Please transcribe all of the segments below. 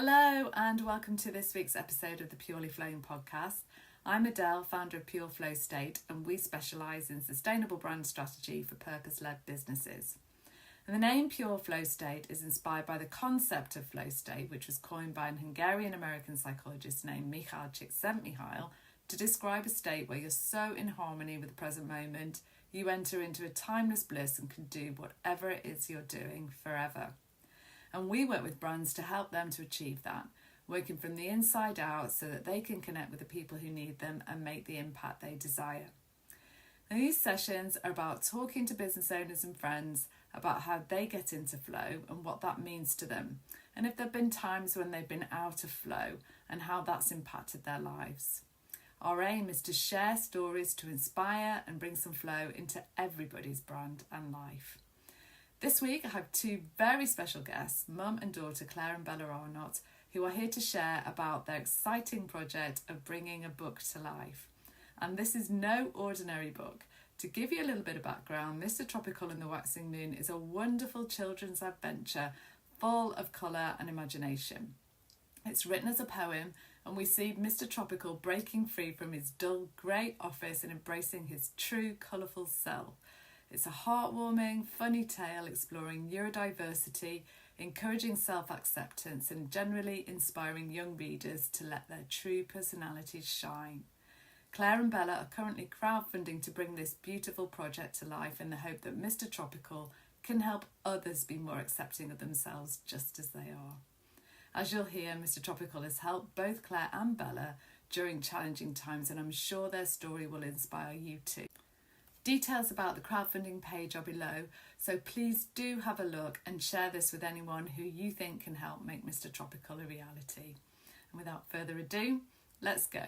Hello and welcome to this week's episode of the Purely Flowing podcast. I'm Adele, founder of Pure Flow State, and we specialise in sustainable brand strategy for purpose-led businesses. And the name Pure Flow State is inspired by the concept of flow state, which was coined by an Hungarian-American psychologist named Michal Csikszentmihalyi to describe a state where you're so in harmony with the present moment, you enter into a timeless bliss and can do whatever it is you're doing forever. And we work with brands to help them to achieve that, working from the inside out so that they can connect with the people who need them and make the impact they desire. And these sessions are about talking to business owners and friends about how they get into flow and what that means to them, and if there have been times when they've been out of flow and how that's impacted their lives. Our aim is to share stories to inspire and bring some flow into everybody's brand and life. This week I have two very special guests, mum and daughter Claire and Bella Arnott, who are here to share about their exciting project of bringing a book to life. And this is no ordinary book. To give you a little bit of background, Mr. Tropical and the Waxing Moon is a wonderful children's adventure full of colour and imagination. It's written as a poem, and we see Mr. Tropical breaking free from his dull grey office and embracing his true colourful self. It's a heartwarming, funny tale exploring neurodiversity, encouraging self-acceptance and generally inspiring young readers to let their true personalities shine. Claire and Bella are currently crowdfunding to bring this beautiful project to life in the hope that Mr. Tropical can help others be more accepting of themselves just as they are. As you'll hear, Mr. Tropical has helped both Claire and Bella during challenging times, and I'm sure their story will inspire you too. Details about the crowdfunding page are below, so please do have a look and share this with anyone who you think can help make Mr. Tropical a reality. And without further ado, let's go.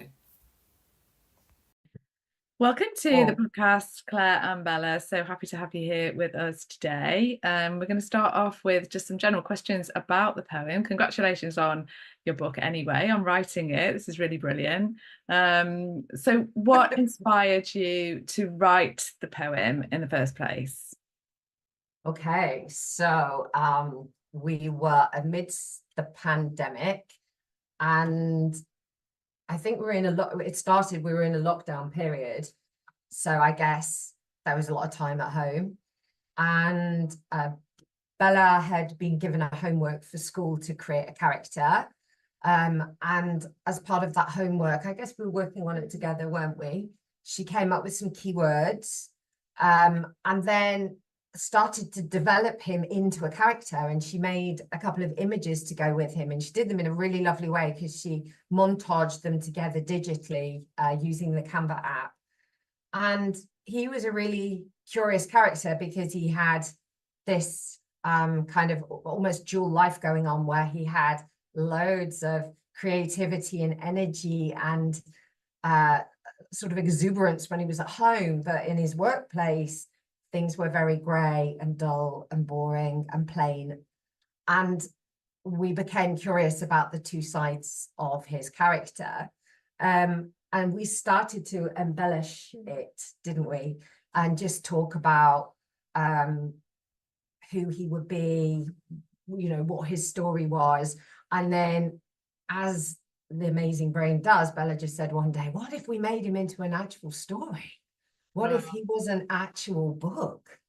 Welcome to the podcast, Claire and Bella. So happy to have you here with us today. We're going to start off with just some general questions about the poem. Congratulations on your book anyway, on writing it. This is really brilliant. So what inspired you to write the poem in the first place? Okay, so we were amidst the pandemic, and I think we were in we were in a lockdown period. So I guess there was a lot of time at home, and Bella had been given a homework for school to create a character. And as part of that homework, I guess we were working on it together, weren't we? She came up with some keywords, and then started to develop him into a character, and she made a couple of images to go with him, and she did them in a really lovely way because she montaged them together digitally using the Canva app. And he was a really curious character because he had this kind of almost dual life going on, where he had loads of creativity and energy and sort of exuberance when he was at home, but in his workplace things were very grey and dull and boring and plain. And we became curious about the two sides of his character. And we started to embellish it, didn't we? And just talk about who he would be, what his story was. And then, as the amazing brain does, Bella just said one day, what if we made him into an actual story? What if he was an actual book?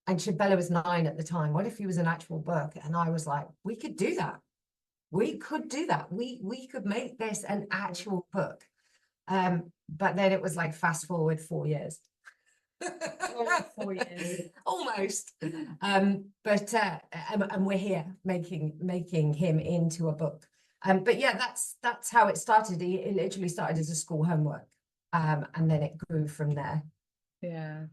And Bella was 9 at the time. What if he was an actual book? And I was like, we could do that. We could do that. We could make this an actual book. But then it was like fast forward 4 years. 4 years. Almost. But and we're here making him into a book. But yeah, that's how it started. It literally started as a school homework. And then it grew from there. Yeah,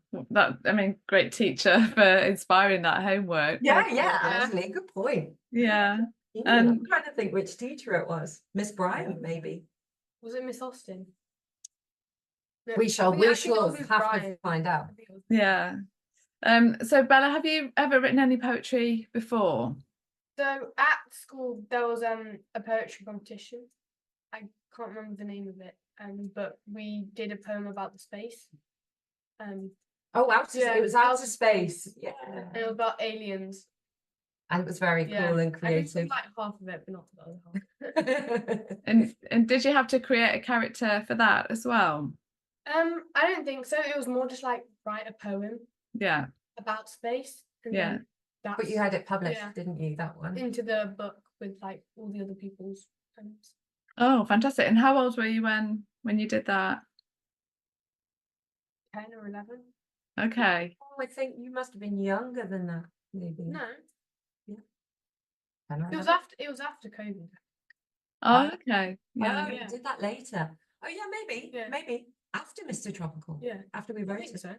great teacher for inspiring that homework. Yeah, actually, good point. Yeah. I'm trying to think which teacher it was. Miss Bryant, maybe. Was it Miss Austin? No, we shall have to find out. Yeah. So Bella, have you ever written any poetry before? So at school there was a poetry competition. I can't remember the name of it. But we did a poem about the space. It was outer space. Yeah. And it was about aliens. And it was very cool and I think creative. like half of it, but not the other half. And did you have to create a character for that as well? I don't think so. It was more just like write a poem Yeah. about space. And Yeah. then that's But you had it published, yeah. didn't you, that one? into the book with like all the other people's poems. Oh, fantastic. And how old were you when you did that? 10 or 11. Okay. Oh, I think you must have been younger than that, maybe. No, I don't it was know. after COVID. Oh, okay. Yeah. Oh, Yeah. you did that later. Oh, yeah, maybe. Yeah. Maybe after Mr. Tropical. Yeah. After we I wrote think it. so.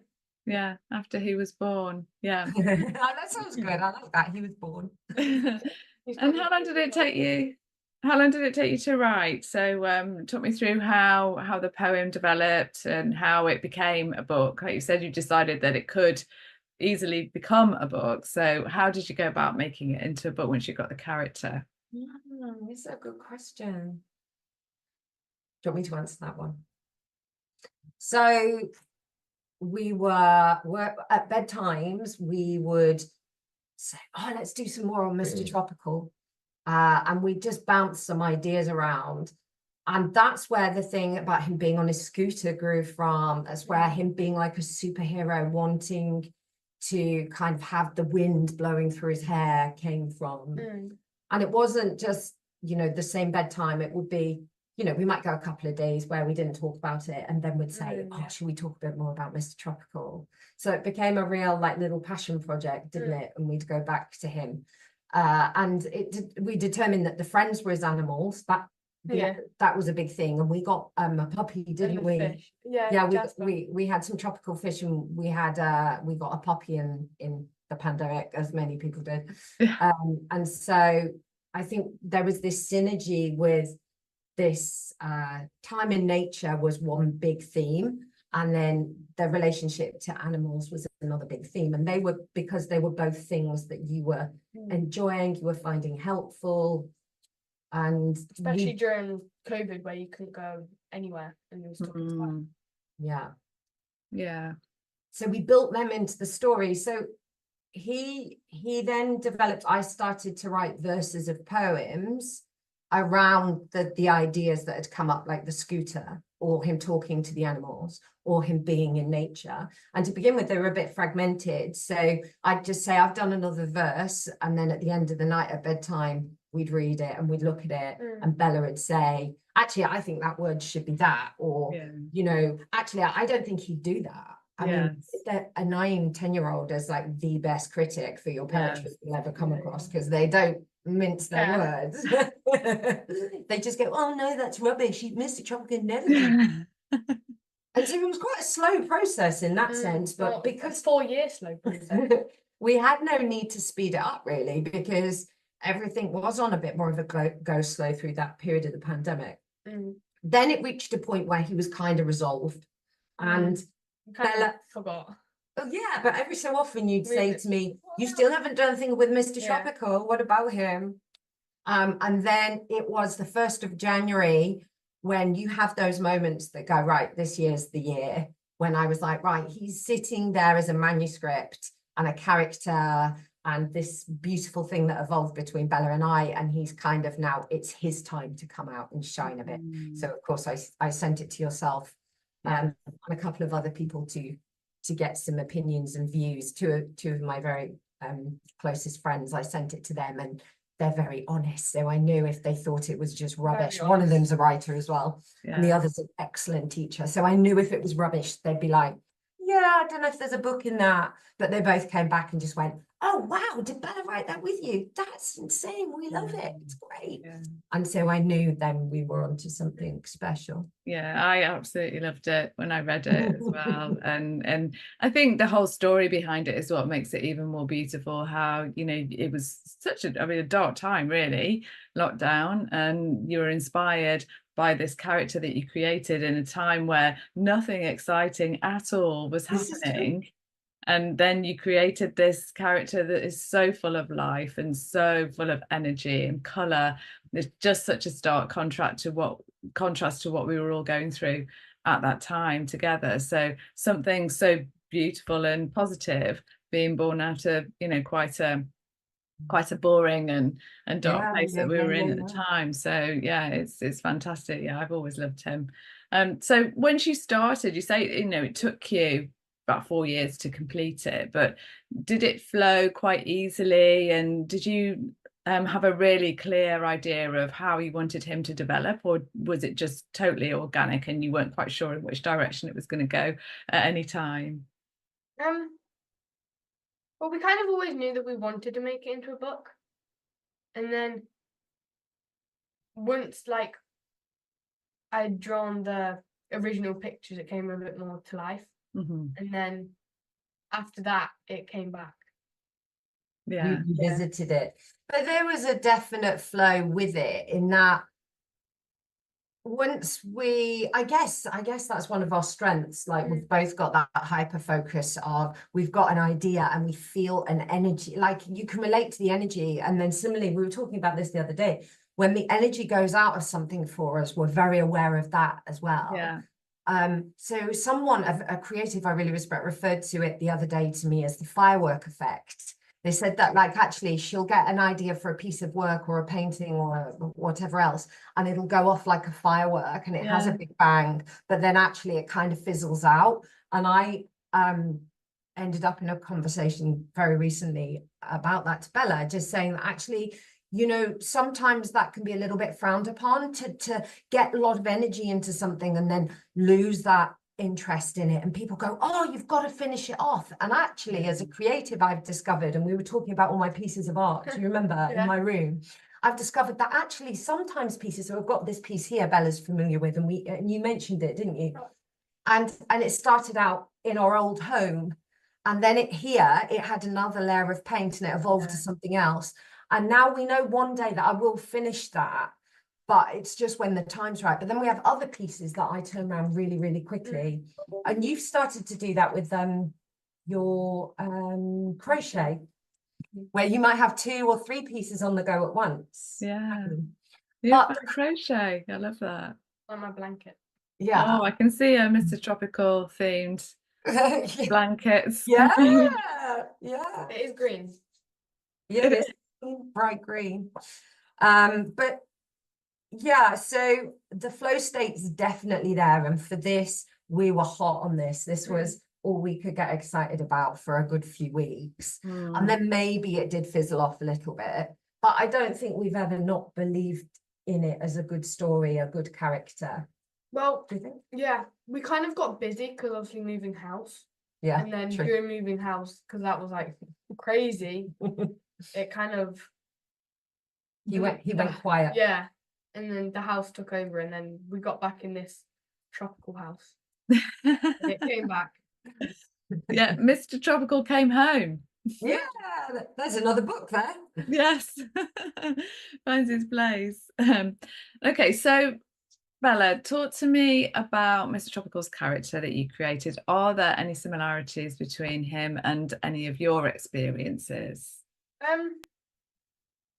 Yeah. After he was born. Yeah. Oh, that sounds good. I like that. He was born. And how long did it take you? How long did it take you to write? So talk me through how the poem developed and how it became a book. Like you said, you decided that it could easily become a book. So how did you go about making it into a book once you got the character? It's a good question. Do you want me to answer that one? So we were at bedtimes, we would say, oh, let's do some more on Mr. Tropical. And we just bounce some ideas around. And that's where the thing about him being on his scooter grew from. That's where him being like a superhero, wanting to kind of have the wind blowing through his hair came from. And it wasn't just, the same bedtime. It would be, we might go a couple of days where we didn't talk about it. And then we'd say, oh, should we talk a bit more about Mr. Tropical? So it became a real like little passion project, didn't it? And we'd go back to him. And we determined that the friends were his animals. That was a big thing. And we got a puppy, didn't we? Fish. Yeah, we had some tropical fish, and we got a puppy in the pandemic, as many people did. And so I think there was this synergy with this time in nature was one big theme, and then the relationship to animals was another big theme. And because they were both things that you were enjoying, you were finding helpful. And especially during COVID, where you couldn't go anywhere and you were stuck inside. Yeah. So we built them into the story. So he then developed, I started to write verses of poems around the ideas that had come up, like the scooter, or him talking to the animals, or him being in nature. And to begin with, they were a bit fragmented. So I'd just say, I've done another verse. And then at the end of the night at bedtime, we'd read it and we'd look at it, and Bella would say, actually, I think that word should be that, or actually, I don't think he'd do that. I mean, a 9-10-year-old is like the best critic for your poetry you'll ever come across, because they don't mince their words. They just go, oh no, that's rubbish, Mr. Tropical never did. And so it was quite a slow process in that sense, but because 4 years slow process. We had no need to speed it up, really, because everything was on a bit more of a go slow through that period of the pandemic. Then it reached a point where he was kind of resolved, and Bella forgot. Oh yeah, but every so often you'd say to me, you still haven't done anything with Mr. Tropical, what about him? And then it was the 1st of January when you have those moments that go, right, this year's the year, when I was like, right, he's sitting there as a manuscript and a character and this beautiful thing that evolved between Bella and I, and he's kind of now, it's his time to come out and shine a bit. So of course I sent it to yourself and a couple of other people to get some opinions and views. Two of my very closest friends, I sent it to them, and they're very honest. So I knew if they thought it was just rubbish. One of them's a writer as well, and the other's an excellent teacher. So I knew if it was rubbish, they'd be like, yeah, I don't know if there's a book in that. But they both came back and just went, oh, wow, did Bella write that with you? That's insane. We love it. It's great. And so I knew then we were onto something special. Yeah, I absolutely loved it when I read it as well. And I think the whole story behind it is what makes it even more beautiful. How, it was such a dark time, really, lockdown, and you were inspired by this character that you created in a time where nothing exciting at all was happening. And then you created this character that is so full of life and so full of energy and colour. It's just such a stark contrast to what we were all going through at that time together. So something so beautiful and positive being born out of, quite a quite a boring and dark Yeah, place yeah, that we yeah, were in yeah, at the yeah. time. So yeah, it's fantastic. Yeah, I've always loved him. So when you started, you say, you know, it took you about 4 years to complete it, but did it flow quite easily? And did you have a really clear idea of how you wanted him to develop, or was it just totally organic and you weren't quite sure in which direction it was going to go at any time? Well, we kind of always knew that we wanted to make it into a book, and then once like I'd drawn the original pictures, it came a bit more to life, Mm-hmm. and then after that, it came back. Yeah. You visited it, but there was a definite flow with it in that once I guess that's one of our strengths. Like we've both got that hyper focus of we've got an idea and we feel an energy, like you can relate to the energy. And then similarly, we were talking about this the other day, when the energy goes out of something for us, we're very aware of that as well. Yeah. So someone, a creative I really respect, referred to it the other day to me as the firework effect. They said that like actually she'll get an idea for a piece of work or a painting or whatever else, and it'll go off like a firework and it has a big bang, but then actually it kind of fizzles out. And I ended up in a conversation very recently about that to Bella, just saying that actually, you know, sometimes that can be a little bit frowned upon to get a lot of energy into something and then lose that interest in it, and people go, oh, you've got to finish it off. And actually, as a creative, I've discovered, and we were talking about all my pieces of art, do you remember, in my room, I've discovered that actually sometimes pieces, so I've got this piece here Bella's familiar with, and you mentioned it, didn't you? And it started out in our old home, and then it had another layer of paint and it evolved to something else. And now we know one day that I will finish that, but it's just when the time's right. But then we have other pieces that I turn around really, really quickly. And you've started to do that with your crochet, where you might have 2 or 3 pieces on the go at once. Yeah. But Crochet. I love that. On my blanket. Oh, I can see a Mr. Tropical themed blankets. Yeah. It is green. Yeah, it is bright green. But yeah, so the flow state's definitely there, and for this we were hot on this. This was all we could get excited about for a good few weeks, and then maybe it did fizzle off a little bit, but I don't think we've ever not believed in it as a good story, a good character. Well, do you think? Yeah, we kind of got busy because obviously moving house. Yeah, and then true. during moving house, because that was like crazy, it kind of he went quiet. Yeah, and then the house took over, and then we got back in this tropical house. And it came back. Yeah, Mr. Tropical came home. Yeah, there's another book there. Yes, finds his place. Okay, so Bella, talk to me about Mr. Tropical's character that you created. Are there any similarities between him and any of your experiences?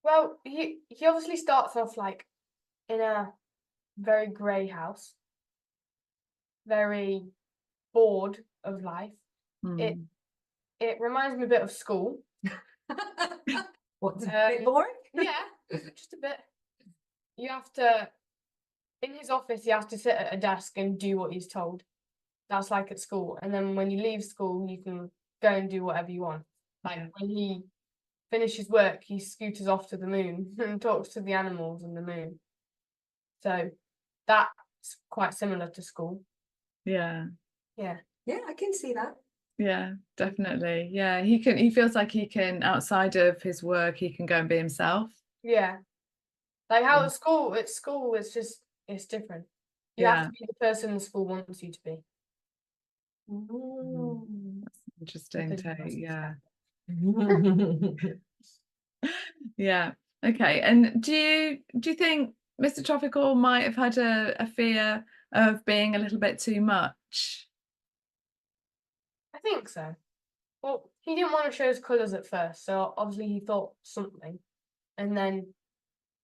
Well, he obviously starts off like in a very grey house, very bored of life. It reminds me a bit of school. What's a bit boring? Yeah, just a bit. You have to, in his office, he has to sit at a desk and do what he's told. That's like at school. And then when you leave school, you can go and do whatever you want. Like when he finishes work, he scooters off to the moon and talks to the animals in the moon. So that's quite similar to school. Yeah. Yeah, I can see that. Yeah, definitely. Yeah, he feels like he can, outside of his work, he can go and be himself. Yeah. Like how at school it's different. You have to be the person the school wants you to be. That's interesting take, yeah. Yeah. Okay. And do you think Mr. Tropical might have had a fear of being a little bit too much? I think so. Well, he didn't want to show his colours at first, so obviously he thought something. And then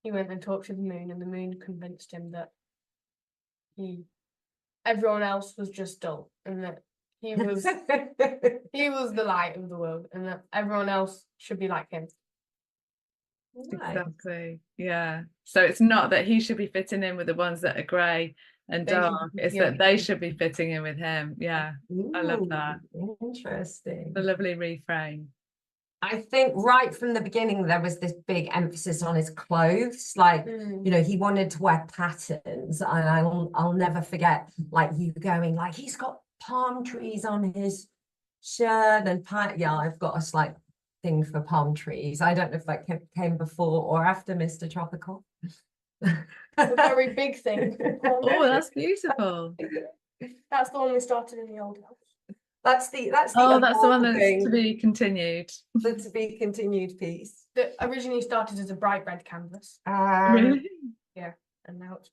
he went and talked to the moon, and the moon convinced him that everyone else was just dull, and that he was the light of the world, and that everyone else should be like him. Nice. Exactly. Yeah. So it's not that he should be fitting in with the ones that are grey and They should dark. be It's fitting that in. they should be fitting in with him. Yeah. I love that. Ooh, interesting. The lovely reframe. I think right from the beginning there was this big emphasis on his clothes, like you know, he wanted to wear patterns, and I'll never forget like you going like he's got palm trees on his shirt and yeah, I've got a slight thing for palm trees. I don't know if that came before or after Mr. Tropical. A very big thing. Oh, that's beautiful. That's the one we started in the old house. That's the Oh, that's the one that's evolving, to be continued. the to be continued piece. That originally started as a bright red canvas, Really? and now it's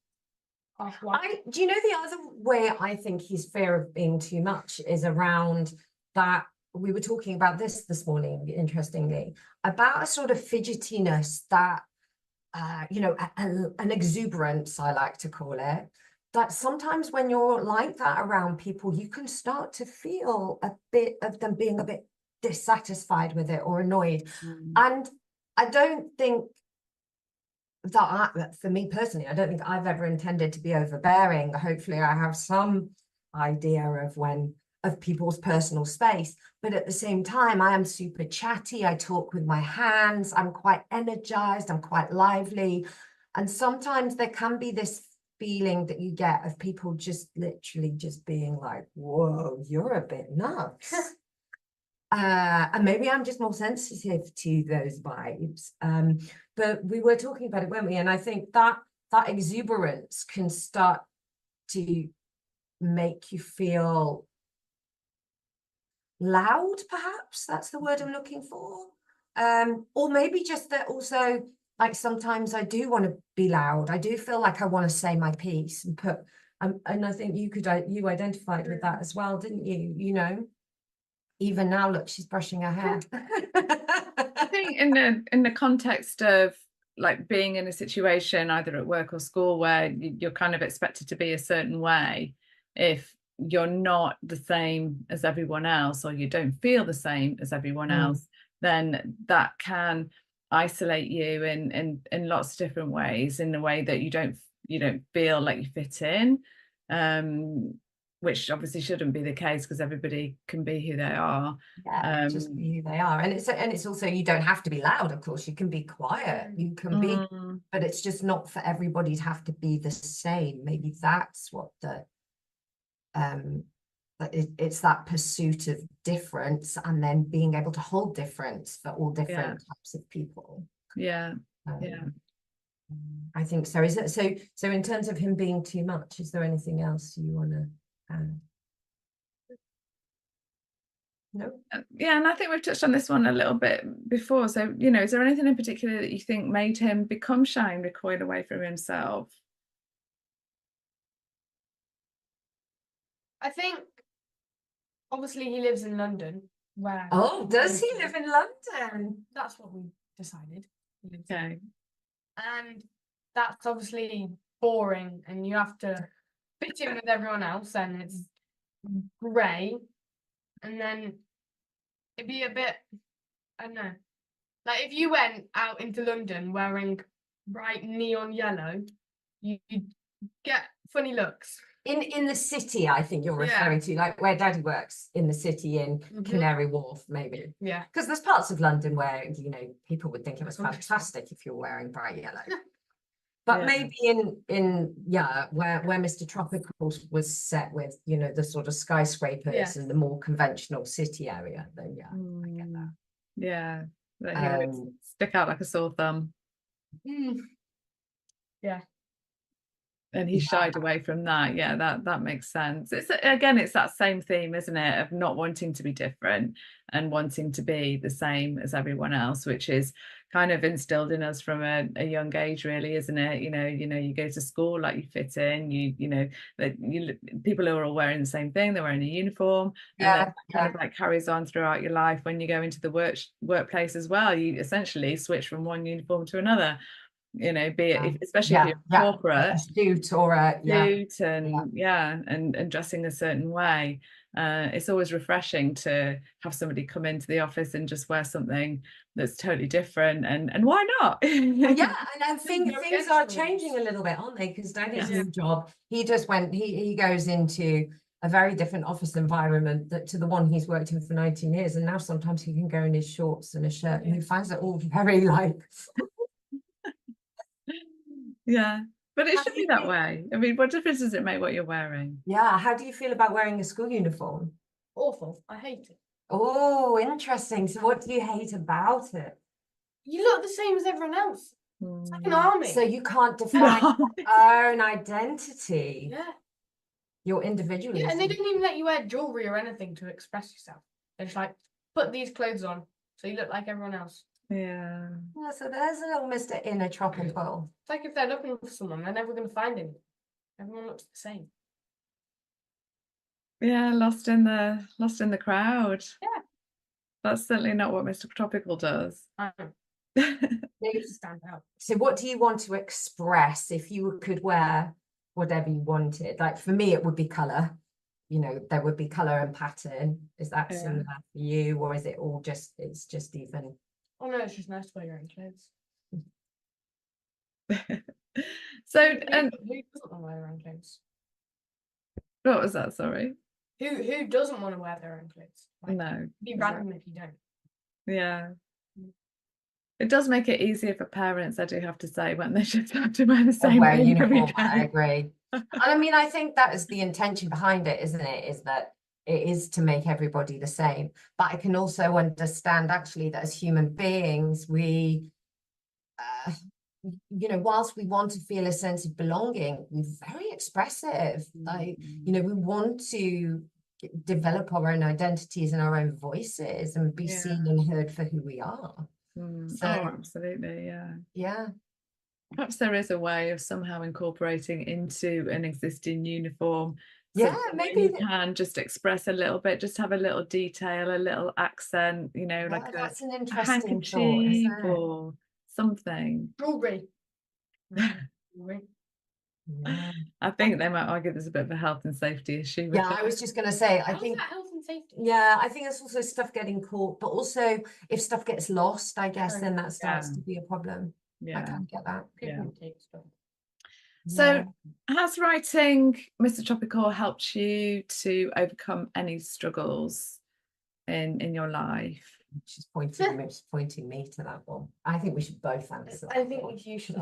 half white. Do you know the other way I think his fear of being too much is around that we were talking about this morning, interestingly, about a sort of fidgetiness that, you know, an exuberance, I like to call it, that sometimes when you're like that around people, you can start to feel a bit of them being a bit dissatisfied with it or annoyed. And I don't think that for me personally, I don't think I've ever intended to be overbearing. Hopefully I have some idea of people's personal space, but at the same time I am super chatty. I talk with my hands, I'm quite energized, I'm quite lively, and sometimes there can be this feeling that you get of people just literally just being like, whoa, you're a bit nuts. And maybe I'm just more sensitive to those vibes. But we were talking about it, weren't we? And I think that exuberance can start to make you feel loud, perhaps. That's the word I'm looking for. Or maybe just that also, like sometimes I do want to be loud. I do feel like I want to say my piece and put, and I think you identified with that as well, didn't you? You know? Even now, look, she's brushing her hair. I think in the context of like being in a situation either at work or school where you're kind of expected to be a certain way, if you're not the same as everyone else or you don't feel the same as everyone else, then that can isolate you in lots of different ways, in the way that you don't feel like you fit in. Which obviously shouldn't be the case because everybody can be who they are. Yeah, just be who they are. And it's also, you don't have to be loud, of course. You can be quiet, you can be, but it's just not for everybody to have to be the same. Maybe that's what it's that pursuit of difference and then being able to hold difference for all different types of people. Yeah. I think so. Is it so in terms of him being too much, is there anything else you want to no? Yeah, and I think we've touched on this one a little bit before. So, you know, is there anything in particular that you think made him become shy and recoil away from himself? I think obviously he lives in London, where does he live in London? That's what we decided. Okay. And that's obviously boring, and you have to fit in with everyone else, and it's grey, and then it'd be a bit, I don't know, like if you went out into London wearing bright neon yellow, you'd get funny looks. In the city, I think you're referring to, like where Daddy works, in the city in Canary Wharf, maybe. Yeah. Because there's parts of London where, you know, people would think it was fantastic if you're wearing bright yellow. But maybe in where Mr. Tropical was set with, you know, the sort of skyscrapers and the more conventional city area, then I get that. Yeah, that he would stick out like a sore thumb. Yeah. And he shied away from that. Yeah, that makes sense. It's that same theme, isn't it, of not wanting to be different and wanting to be the same as everyone else, which is kind of instilled in us from a young age, really, isn't it? You know, you go to school, like you fit in, you know that people who are all wearing the same thing, they're wearing a uniform, and that kind of like carries on throughout your life. When you go into the workplace as well, you essentially switch from one uniform to another. You know, be it especially if you're corporate, a suit or a suit and dressing a certain way. It's always refreshing to have somebody come into the office and just wear something that's totally different, and why not? Yeah, and I think Go things against are the changing a rules. little bit, aren't they? Because Daddy's Yeah. new job, he just went, he goes into a very different office environment to the one he's worked in for 19 years. And now sometimes he can go in his shorts and a shirt and he finds it all very like, Yeah, but it How should do be you that feel- way. I mean, what difference does it make what you're wearing? yeah. How do you feel about wearing a school uniform? Awful. I hate it. Oh, interesting. So what do you hate about it? You look the same as everyone else. It's like an Mm. army. So you can't define your own identity, yeah. your Yeah, and they individualism. don't even let you wear jewelry or anything to express yourself. They're just like, put these clothes on so you look like everyone else. Yeah. Yeah, so there's a little Mr. Inner Tropical. It's like if they're looking for someone, they're never going to find him. Everyone looks the same. Yeah, lost in the crowd. Yeah. That's certainly not what Mr. Tropical does. I know. They used to stand out. So what do you want to express if you could wear whatever you wanted? Like for me, it would be colour. You know, there would be colour and pattern. Is that Yeah. similar for you, or is it all just, it's just even? Oh no, it's just nice to wear your own clothes. So, Who and doesn't want to wear their own clothes? what was that? Sorry. Who doesn't want to wear their own clothes? Like, No. be random if you don't. Yeah. It does make it easier for parents, I do have to say, when they just have to wear the same Wear thing every uniform, I day. agree. And I mean, I think that is the intention behind it, isn't it? Is that it is to make everybody the same. But I can also understand actually that as human beings, we, you know, whilst we want to feel a sense of belonging, we're very expressive. Like, you know, we want to develop our own identities and our own voices and be seen and heard for who we are. So, Oh, absolutely, yeah. yeah. Perhaps there is a way of somehow incorporating into an existing uniform. Yeah, something where maybe you can just express a little bit, just have a little detail, a little accent, you know, Yeah, like that's an a interesting thought, isn't handkerchief it? or something. Jewelry. Jewelry. Yeah. I think they might argue there's a bit of a health and safety issue with Yeah, I was just going to say, I How's think, that health and safety? yeah, I think it's also stuff getting caught, but also if stuff gets lost, I guess, then that starts Yeah. to be a problem. I Yeah. can't get that. People take stuff. So has writing Mr. Tropical helped you to overcome any struggles in your life? She's pointing me to that one. I think we should both answer that I think one. you should.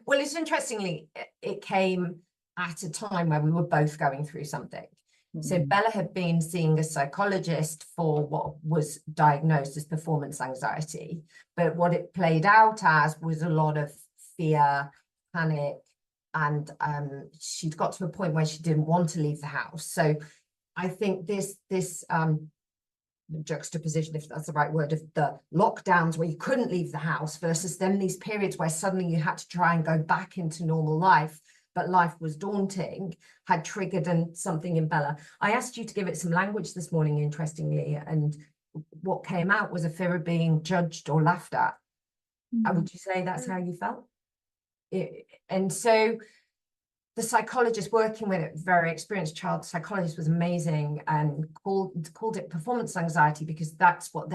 Well, it's interestingly, it came at a time where we were both going through something. So Bella had been seeing a psychologist for what was diagnosed as performance anxiety, but what it played out as was a lot of fear, panic, and she'd got to a point where she didn't want to leave the house. So I think this juxtaposition, if that's the right word, of the lockdowns where you couldn't leave the house versus then these periods where suddenly you had to try and go back into normal life, but life was daunting, had triggered something in Bella. I asked you to give it some language this morning, interestingly, and what came out was a fear of being judged or laughed at. Would you say that's how you felt? And so the psychologist working with it, very experienced child psychologist, was amazing and called it performance anxiety because that's what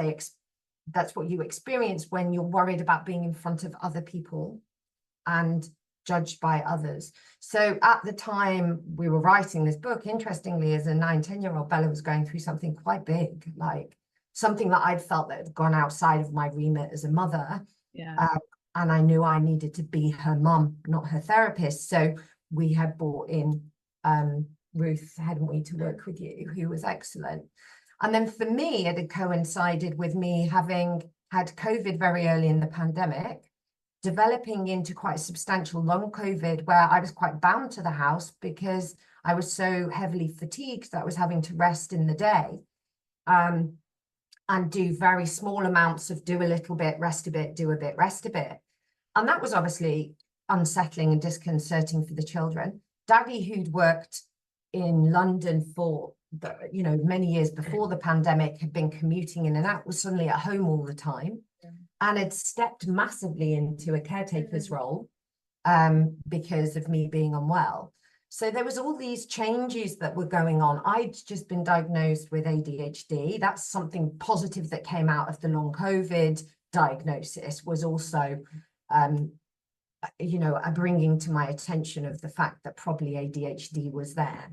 you experience when you're worried about being in front of other people and judged by others. So at the time we were writing this book, interestingly, as a 9-10-year-old, Bella was going through something quite big, like something that I'd felt that had gone outside of my remit as a mother. And I knew I needed to be her mum, not her therapist. So we had brought in Ruth, hadn't we, to work with you, who was excellent. And then for me, it had coincided with me having had COVID very early in the pandemic, developing into quite substantial long COVID, where I was quite bound to the house because I was so heavily fatigued that I was having to rest in the day and do very small amounts of do a little bit, rest a bit, do a bit, rest a bit. And that was obviously unsettling and disconcerting for the children. Daddy, who'd worked in London for many years before the pandemic, had been commuting in and out, was suddenly at home all the time, and had stepped massively into a caretaker's role because of me being unwell. So there was all these changes that were going on. I'd just been diagnosed with ADHD. That's something positive that came out of the long COVID diagnosis, was also, a bringing to my attention of the fact that probably ADHD was there.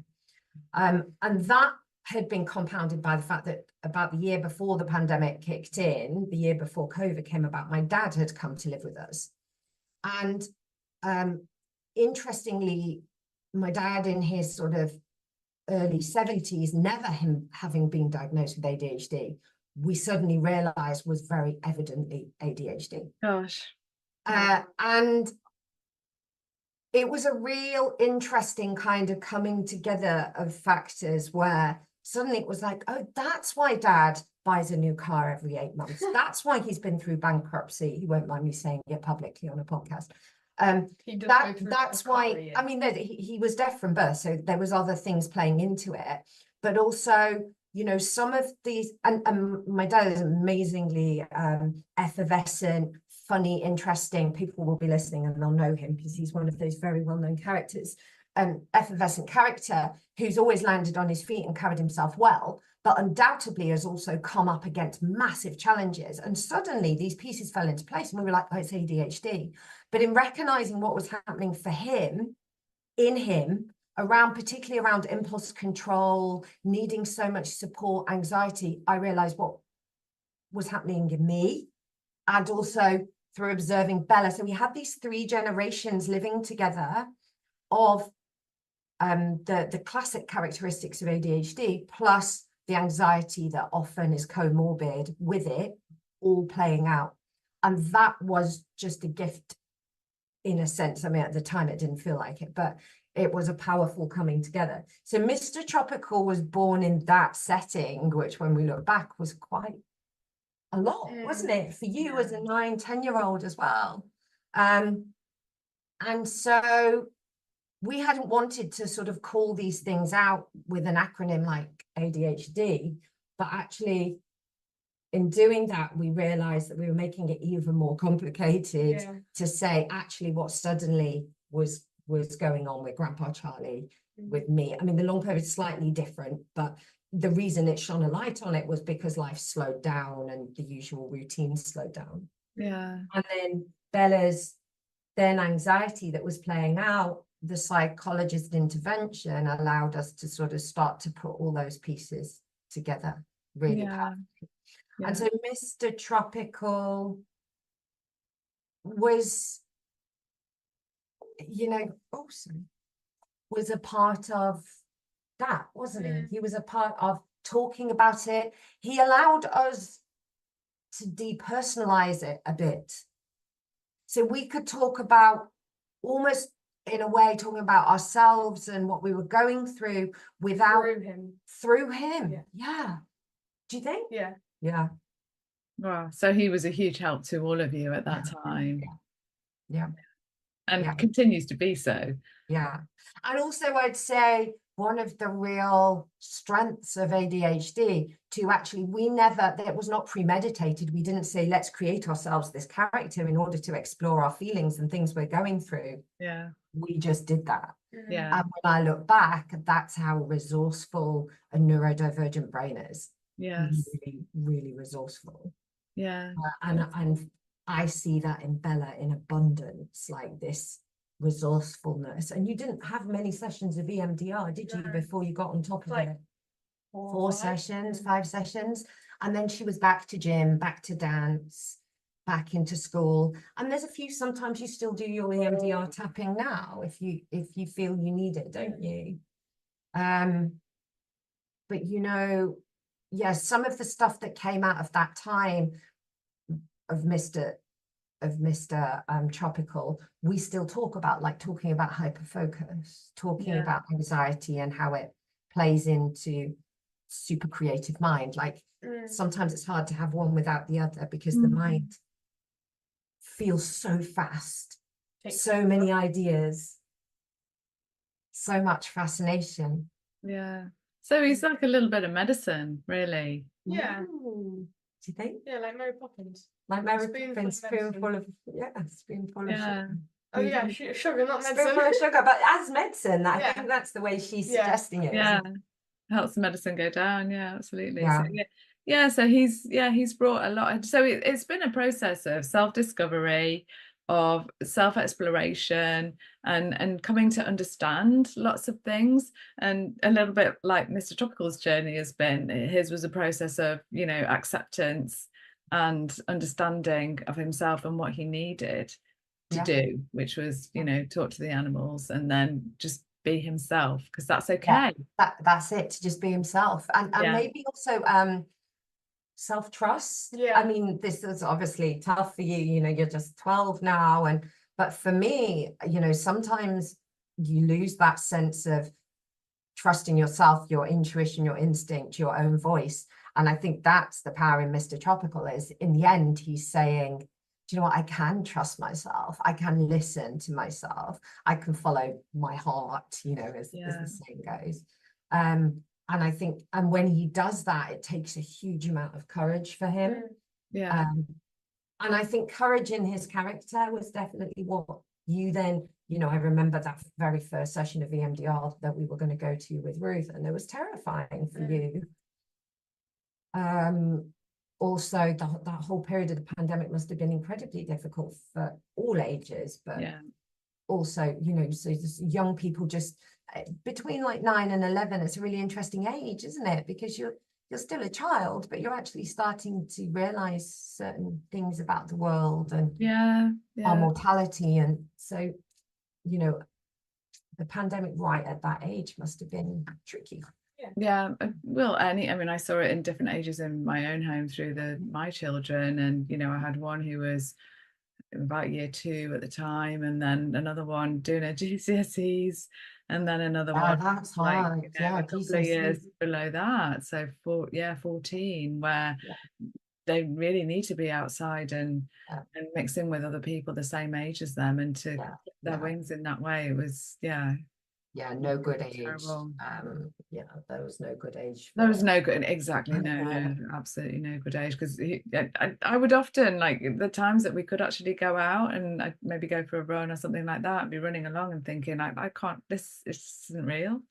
And that had been compounded by the fact that about the year before the pandemic kicked in, the year before COVID came about, my dad had come to live with us. And interestingly, my dad in his sort of early 70s, never him having been diagnosed with ADHD, we suddenly realized was very evidently ADHD. Gosh. And it was a real interesting kind of coming together of factors where suddenly it was like, oh, that's why dad buys a new car every 8 months. That's why he's been through bankruptcy. He won't mind me saying it publicly on a podcast. That's why, I mean, he was deaf from birth, so there was other things playing into it, but also, some of these, and my dad is amazingly effervescent, funny, interesting. People will be listening and they'll know him because he's one of those very well-known characters, effervescent character who's always landed on his feet and carried himself well, but undoubtedly has also come up against massive challenges. And suddenly these pieces fell into place and we were like, oh, it's ADHD. But in recognizing what was happening for him, in him, particularly around impulse control, needing so much support, anxiety, I realized what was happening in me, and also through observing Bella. So we had these 3 generations living together of the classic characteristics of ADHD, plus the anxiety that often is comorbid with it, all playing out. And that was just a gift in a sense. I mean, at the time it didn't feel like it, but it was a powerful coming together. So Mr. Tropical was born in that setting, which when we look back was quite a lot, wasn't it? For you as a 9-10-year-old as well. And so we hadn't wanted to sort of call these things out with an acronym like ADHD, but actually in doing that, we realized that we were making it even more complicated to say actually what suddenly was going on with Grandpa Charlie, with me. I mean, the long COVID is slightly different, but the reason it shone a light on it was because life slowed down and the usual routine slowed down. Yeah. And then Bella's then anxiety that was playing out, the psychologist intervention allowed us to sort of start to put all those pieces together really powerfully. Yeah. And so Mr. Tropical was, was a part of that, wasn't he? He was a part of talking about it. He allowed us to depersonalize it a bit. So we could talk about, almost in a way, talking about ourselves and what we were going through without through him. Yeah. Do you think? Yeah. Wow. So he was a huge help to all of you at that time. Yeah. And continues to be so. Yeah. And also I'd say one of the real strengths of ADHD to actually, that was not premeditated. We didn't say, let's create ourselves this character in order to explore our feelings and things we're going through. Yeah. We just did that. Yeah. And when I look back, that's how resourceful a neurodivergent brain is. Yes. Really, really resourceful. Yeah. And I see that in Bella in abundance, like this resourcefulness. And you didn't have many sessions of EMDR, did you, before you got on top of it? 4 sessions, 5 sessions. And then she was back to gym, back to dance, back into school. And there's a few, sometimes you still do your EMDR tapping now if you feel you need it, don't you? But some of the stuff that came out of that time of Mr. Tropical, we still talk about, like talking about hyperfocus, talking about anxiety and how it plays into super creative mind. Like sometimes it's hard to have one without the other because the mind feels so fast, so many ideas, so much fascination. Yeah. So he's like a little bit of medicine, really. Yeah. Ooh. Do you think? Yeah, like Mary Poppins. Like Mary Poppins, spoonful of sugar. Oh yeah, sugar, not medicine. Spoonful of sugar, but as medicine. I Yeah. think that's the way she's Yeah. suggesting it. Yeah, isn't it? helps the medicine go down. Yeah, absolutely. Yeah. So so he's brought a lot. So it's been a process of self-discovery, of self-exploration, and coming to understand lots of things, and a little bit like Mr. Tropical's journey has been. His was a process of, you know, acceptance and understanding of himself and what he needed to Yeah. do, which was, you know, talk to the animals and then just be himself, because that's okay. Yeah, that's it, to just be himself. And Yeah. maybe also self-trust. Yeah. I mean, this is obviously tough for you, you know, you're just 12 now, but for me, you know, sometimes you lose that sense of trusting yourself, your intuition, your instinct, your own voice. And I think that's the power in Mr. Tropical, is in the end he's saying, do you know what, I can trust myself, I can listen to myself, I can follow my heart, you know, as the saying goes. And I think, and when he does that, it takes a huge amount of courage for him. Yeah. And I think courage in his character was definitely what you then, you know, I remember that very first session of EMDR that we were going to go to with Ruth, and it was terrifying for you. Also, that whole period of the pandemic must have been incredibly difficult for all ages, but also, you know, so young people just between like 9 and 11, it's a really interesting age, isn't it? Because you're still a child, but you're actually starting to realize certain things about the world and our mortality. And so, you know, the pandemic right at that age must have been tricky. Well, I mean, I saw it in different ages in my own home through my children, and you know, I had one who was about year 2 at the time, and then another one doing her GCSEs, and then another one that's like, hard. you know, a couple of years below that, so 14, where they really need to be outside and mixing with other people the same age as them, and to clip their wings in that way. It was no good age. Terrible. There was no good age. There was no good, exactly, no, absolutely no good age, because I would often, like, the times that we could actually go out and I'd maybe go for a run or something like that and be running along and thinking, I can't, this isn't real.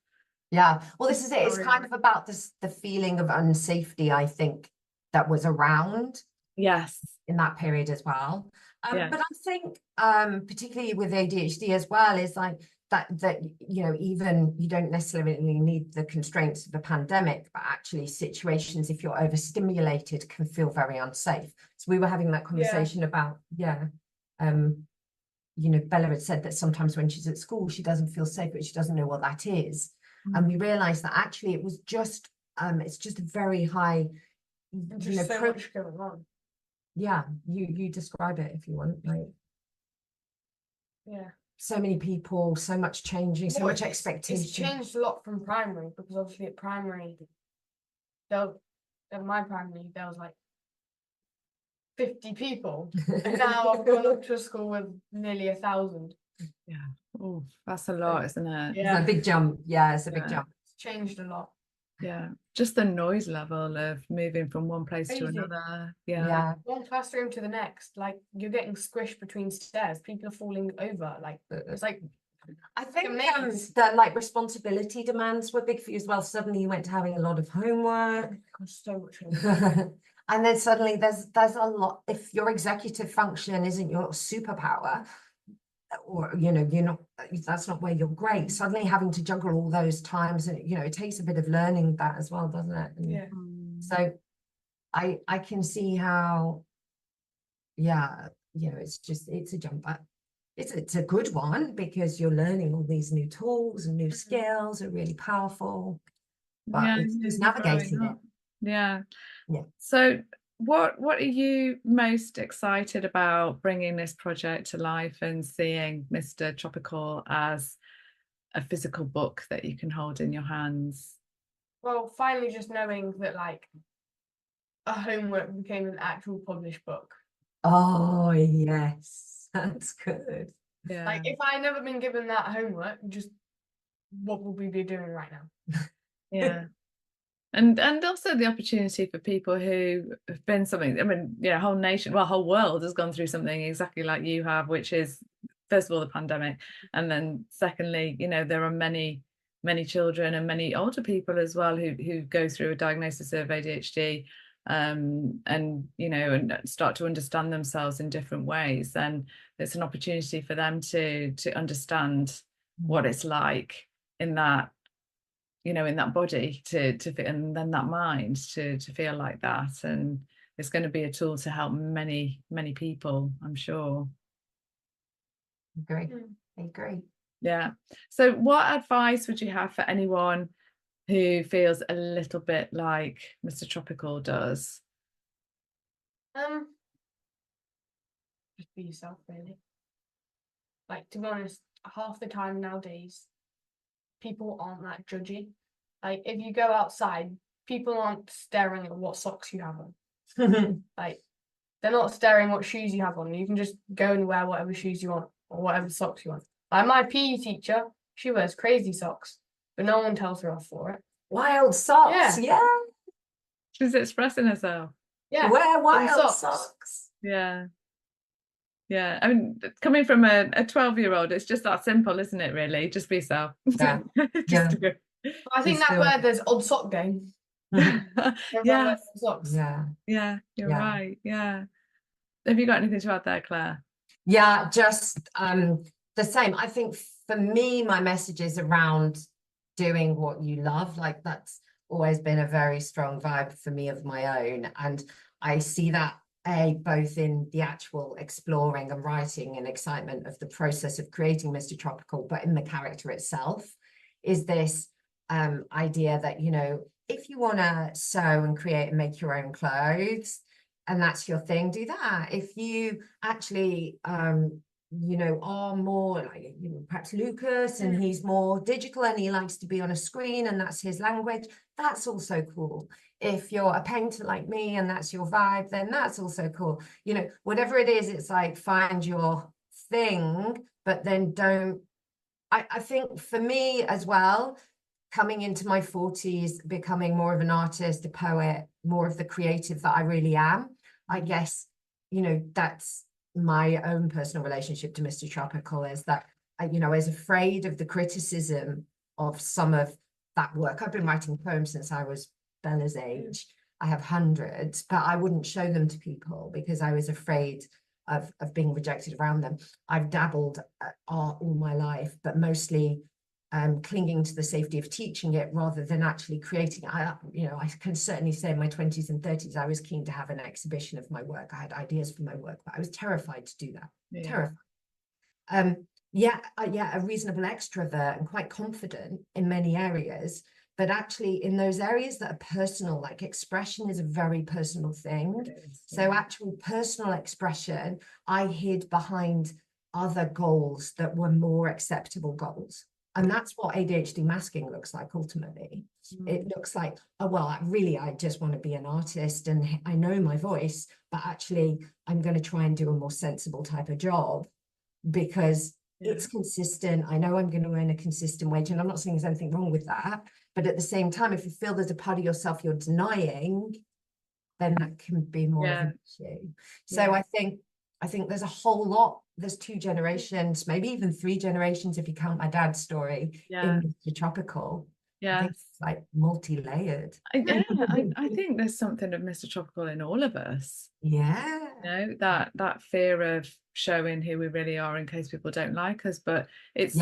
Yeah, well, this is it. It's kind of about the feeling of unsafety, I think, that was around in that period as well. But I think particularly with ADHD as well, is like that you know, even you don't necessarily need the constraints of the pandemic, but actually situations, if you're overstimulated, can feel very unsafe. So we were having that conversation about you know, Bella had said that sometimes when she's at school she doesn't feel safe, but she doesn't know what that is. And we realized that actually it was just it's just a very high, you know, so much going on. You describe it if you want. Like, so many people, so much changing, so much expectation. It's changed a lot from primary, because obviously at primary, at my primary there was like 50 people, and now I've gone up to a school with nearly 1,000. Oh, that's a lot, isn't it? It's a big jump. It's a big jump. It's changed a lot. Just the noise level of moving from one place to another. One classroom to the next, like you're getting squished between stairs, people are falling over, like it's like, I think that like responsibility demands were big for you as well. Suddenly you went to having a lot of homework. So much homework. And then suddenly there's a lot, if your executive function isn't your superpower, or you know, you're not, that's not where you're great, suddenly having to juggle all those times, and you know, it takes a bit of learning that as well, doesn't it? And so I can see how, you know, it's a jump, but it's a good one, because you're learning all these new tools and new skills are really powerful, but it's navigating it. So what are you most excited about bringing this project to life and seeing Mr. Tropical as a physical book that you can hold in your hands? Well, finally just knowing that like a homework became an actual published book. Oh yes, that's good. Like if I had never been given that homework, just what would we be doing right now? And also the opportunity for people who have been something, I mean, whole nation, whole world has gone through something exactly like you have, which is first of all, the pandemic, and then secondly, you know, there are many children and many older people as well who go through a diagnosis of ADHD, and you know, and start to understand themselves in different ways. And it's an opportunity for them to understand what it's like in that, you know, in that body to fit, and then that mind to feel like that. And it's going to be a tool to help many people, I'm sure. I agree. Yeah. So what advice would you have for anyone who feels a little bit like Mr. Tropical does? Just be yourself, really. Like, to be honest, half the time nowadays, people aren't that judgy. Like, if you go outside, people aren't staring at what socks you have on. Like, they're not staring what shoes you have on. You can just go and wear whatever shoes you want or whatever socks you want. Like, my PE teacher, she wears crazy socks, but no one tells her off for it. Wild socks, yeah. She's expressing herself. Yeah, Wear wild socks. socks. Yeah. Yeah, I mean, coming from a 12-year-old, it's just that simple, isn't it, really? Just be yourself. Yeah. Just do it. I think that's where there's odd sock game. Yeah. Socks. Yeah, you're right. Yeah. Have you got anything to add there, Claire? Yeah, just the same. I think for me, my message is around doing what you love. Like, that's always been a very strong vibe for me of my own. And I see that both in the actual exploring and writing and excitement of the process of creating Mr. Tropical, but in the character itself is this idea that, you know, if you want to sew and create and make your own clothes, and that's your thing, do that. If you actually you know, are more like, you know, perhaps Lucas, and he's more digital and he likes to be on a screen and that's his language, that's also cool. If you're a painter like me and that's your vibe, then that's also cool. You know, whatever it is, it's like, find your thing, but then don't. I think for me as well, coming into my 40s, becoming more of an artist, a poet, more of the creative that I really am, I guess, you know, that's my own personal relationship to Mr. Tropical, is that you know, I was afraid of the criticism of some of that work. I've been writing poems since I was Bella's age. I have hundreds, but I wouldn't show them to people because I was afraid of being rejected around them. I've dabbled art all my life, but mostly clinging to the safety of teaching it rather than actually creating it. You know, I can certainly say in my 20s and 30s, I was keen to have an exhibition of my work. I had ideas for my work, but I was terrified to do that. Terrified. A reasonable extrovert and quite confident in many areas, but actually in those areas that are personal, like expression is a very personal thing. So actual personal expression, I hid behind other goals that were more acceptable goals. And that's what ADHD masking looks like ultimately. It looks like, oh, well, I just want to be an artist and I know my voice, but actually I'm going to try and do a more sensible type of job because it's consistent. I know I'm going to earn a consistent wage, and I'm not saying there's anything wrong with that. But at the same time, if you feel there's a part of yourself you're denying, then that can be more of an issue. So I think there's a whole lot. There's 2 generations, maybe even 3 generations if you count my dad's story in Mr. Tropical. I think it's like multi-layered. I think there's something of Mr. Tropical in all of us. Yeah. You know, that fear of showing who we really are in case people don't like us, but it's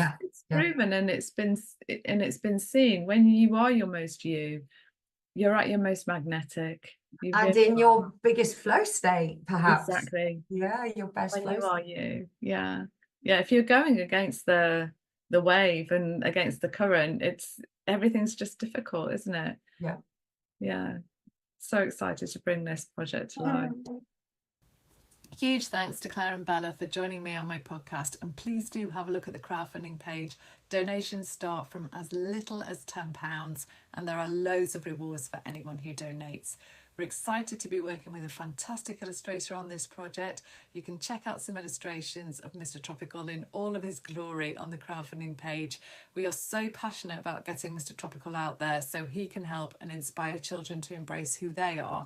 proven and it's been seen when you are your most you're at your most magnetic. And in your biggest flow state, perhaps. Exactly. Yeah, your best when flow you state. are you. Yeah. If you're going against the wave and against the current, everything's just difficult, isn't it? Yeah. So excited to bring this project to life. Huge thanks to Claire and Bella for joining me on my podcast, and please do have a look at the crowdfunding page. Donations start from as little as £10 and there are loads of rewards for anyone who donates. We're excited to be working with a fantastic illustrator on this project. You can check out some illustrations of Mr. Tropical in all of his glory on the crowdfunding page. We are so passionate about getting Mr. Tropical out there so he can help and inspire children to embrace who they are.